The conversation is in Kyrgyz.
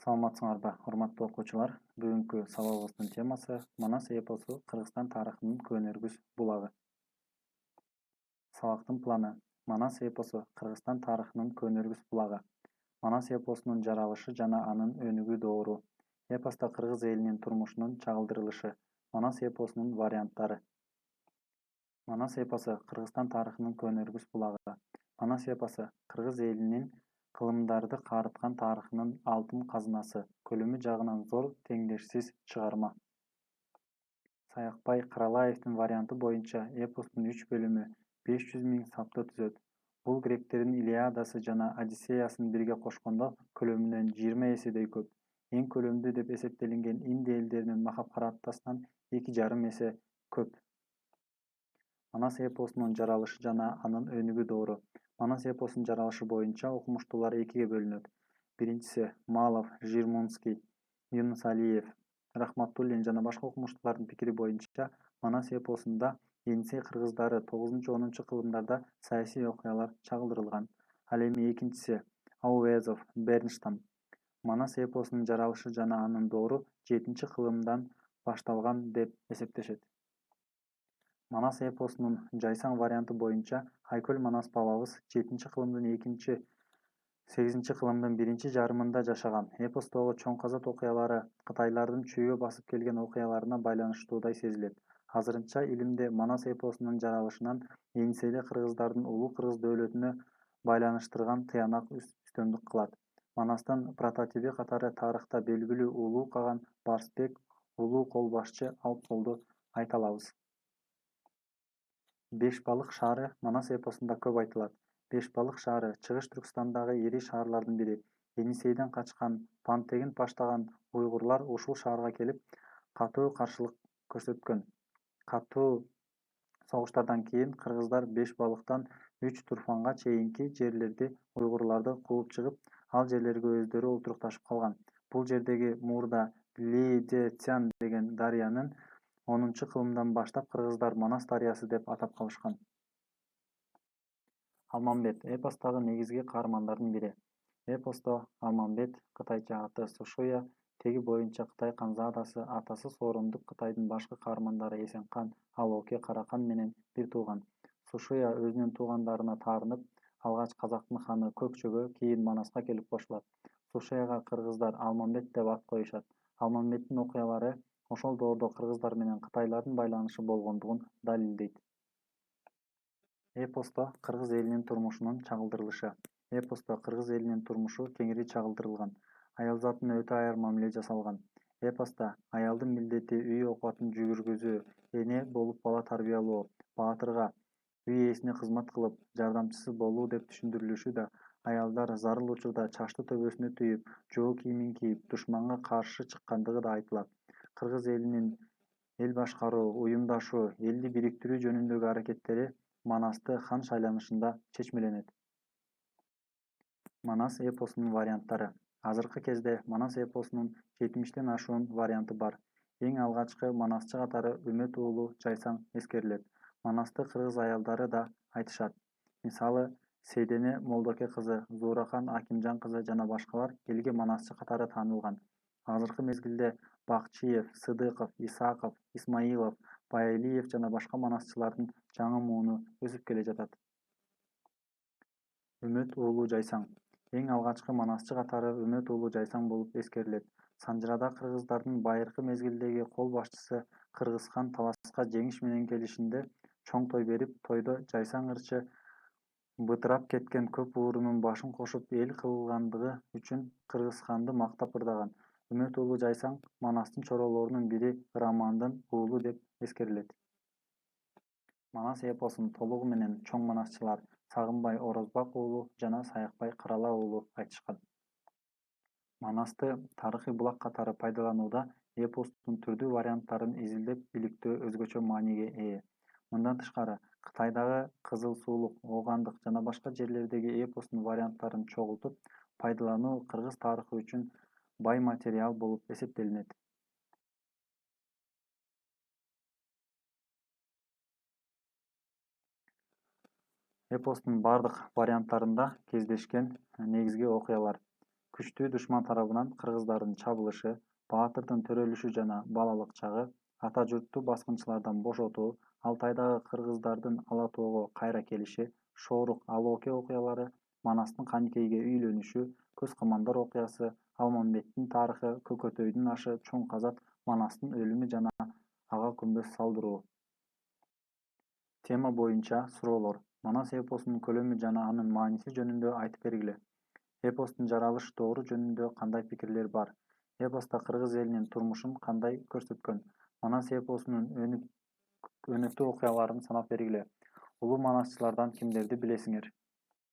Саламатсыңарбы, урматтуу окуучулар. Бүгүнкү сабагыбыздын темасы Манас эпосу Кыргызстан тарыхынын көнөргүс булагы. Сабактын планы. Манас эпосу Кыргызстан тарыхынын көнөргүс булагы. Манас эпосунун жаралышы жана анын өнүгүү доору. Эпоста кыргыз элинин турмушунун чагылдырылышы. Манас эпосунун варианттары. Манас эпосу Кыргызстан тарыхынын көнөргүс булагы. Манас эпосу кыргыз элинин кылымдарды каарыткан тарыхынын алтын казынасы, көлөмү жагынан зор, теңдешсиз чыгарма. Саякбай Каралаевдин варианты боюнча эпостун 3 бөлүмү 500 000 сапты түзөт. Бул гректердин Илиадасы жана Одиссеясын бирге кошкондо көлөмүнөн 20 эседей көп. Эң көлөмдүү деп эсептелинген Индия элдеринин Махабхаратасынан 2,5 эсе көп. Манас эпосунун жаралышы жана анын өнүгүү доору. Манас эпосунун жаралышы боюнча окумуштуулар экиге бөлүнөт. Биринчиси Малов, Жирмунский, Юнус Алиев, Рахматуллин жана башка окумуштуулардын пикири боюнча Манас эпосунда Енисей кыргыздары 9-10 кылымдарда саясий окуялар чагылдырылган. Ал эми экинчиси Ауэзов, Бернштам. Манас эпосунун жаралышы жана анын доору 7 кылымдан башталган деп эсептешет. Манас эпосунун жайсаң варианты боюнча Айкөл Манас бабабыз 7 кылымдын 8 кылымдын 1 жарымында жашаган. Эпостогу чоң казат окуялары кытайлардын чүйгө басып келген окуяларына байланыштуудай сезилет. Азырынча илимде Манас эпосунун жаралышынан Енисейде кыргыздардын улуу кыргыз дөөлөтүнө байланыштырган тыянак үстөмдүк кылат. Манастын прототиби катары тарыхта белгилүү улуу каган Барсбек, улуу кол башчы Алпсолду айта алабыз. Беш балык шаары Манас эпосунда көп айтылат. Беш балык шаары Чыгыш Түркстандагы ири шаарлардын бири. Енисейден качкан Пантегин баштаган уйгурлар ушул шаарга келип, катуу каршылык көрсөткөн. Катуу согуштардан кийин кыргыздар Беш балыктан 3 Турфанга чейинки жерлерди уйгурларды кууп чыгып, ал жерлерге өздөрү олтурукташып калган. Бул жердеги мурда Ли-де-Цян деген дарыянын 10 кылымдан баштап кыргыздар Манас дарыясы деп атап калышкан. Алмамбет эпостагы негизги каармандардын бири. Эпосто Алмамбет кытайча аты Сушуя, теги боюнча Кытай канзадасы, атасы Соорундук Кытайдын башкы каармандары Эсенкан, Алоке, Каракан менен бир тууган. Сушуя өзүнүн туугандарына таарынып, алгач казактын ханы Көкчөгө, кийин Манаска келип кошулат. Сушуяга кыргыздар Алмамбет деп ат коюшат. Алмамбеттин окуялары ошол доордо кыргыздар менен кытайлардын байланышы болгондугун далилдейт. Эпосто кыргыз элинин турмушунун чагылдырылышы. Эпосто кыргыз элинин турмушу кеңири чагылдырылган. Аял затына өтө аяр мамиле жасалган. Эпоста аялдын милдети үй окуатын жүгүргүзүү, эне болуп бала тарбиялоо, баатырга үй ээсине кызмат кылып, жардамчысы болуу деп түшүндүрүлүшү да, аялдар зарыл учурда чачты төбөсүнө түйүп, жоо кийимин кийип, душманга каршы чыккандыгы да айтылат. Кыргыз элинин эл башкаруу, уюмдашуу, элди бириктирүү жөнүндөгү аракеттери Манасты хан шайланышында чечмеленет. Манас эпосунун варианттары. Азыркы кезде Манас эпосунун 70тен ашуун варианты бар. Эң алгачкы манасчы катары Үмөт уулу Жайсаң эскерилет. Манасты кыргыз аялдары да айтышат. Мисалы, Сейдене Молдоке кызы, Зуурахан Акимжан кызы жана башкалар элге манасчы катары таанылган. Азыркы мезгилде Бакчиев, Сыдыков, Исаков, Исмаилов, Баялиев жана башка манасчылардын жаңы мууну өсүп келе жатат. Үмөт уулу Жайсаң. Эң алгачкы манасчы катары Үмөт уулу Жайсаң болуп эскерилет. Санжырада кыргыздардын байыркы мезгилдеги кол башчысы Кыргызхан таласка жеңиш менен келишинде чоң той берип, тойдо Жайсаң ырчы бытырап кеткен көп уурунун башын кошуп эл кылгандыгы үчүн Кыргызханды мактап ырдаган. Үмөт уулу Жайсаң Манастын чоролорунун бири Рамандын уулу деп эскерилет. Манас эпосун толугу менен чоң манасчылар Сагынбай Орозбак уулу жана Саякбай Карала уулу айтышкан. Манасты тарыхый булак катары пайдаланууда эпостун түрдүү варианттарын изилдеп иликтөө өзгөчө мааниге ээ. Мындан тышкары, Кытайдагы Кызыл Суулук, Оогандык жана башка жерлердеги эпостун варианттарын чогултуп пайдалануу кыргыз тарыхы үчүн бай материал болуп эсептелинет. Эпостун бардык варианттарында кездешкен негизги окуялар. Күчтүү душман тарабынан кыргыздардын чабылышы, баатырдын төрөлүшү жана балалык чагы, ата журтту баскынчылардан бошотуу, Алтайдагы кыргыздардын Ала тоого кайра келиши, Шоорук Алооке окуялары, Манастын Каникейге үйлөнүшү, Көз камандар окуясы, Алмамбеттин тарыхы, Көкөтөйдүн ашы, Чоң Казак, Манастын өлүмү жана ага күмбөз салдыруу. Тема боюнча суроолор. Манас эпосунун көлөмү жана анын мааниси жөнүндө айтып бергиле. Эпостун жаралыш доору жөнүндө кандай пикирлер бар? Эпоста кыргыз элинин турмушун кандай көрсөткөн? Манас эпосунун өнөктүү окуяларын санап бергиле. Улуу манасчылардан кимдерди билесиңер?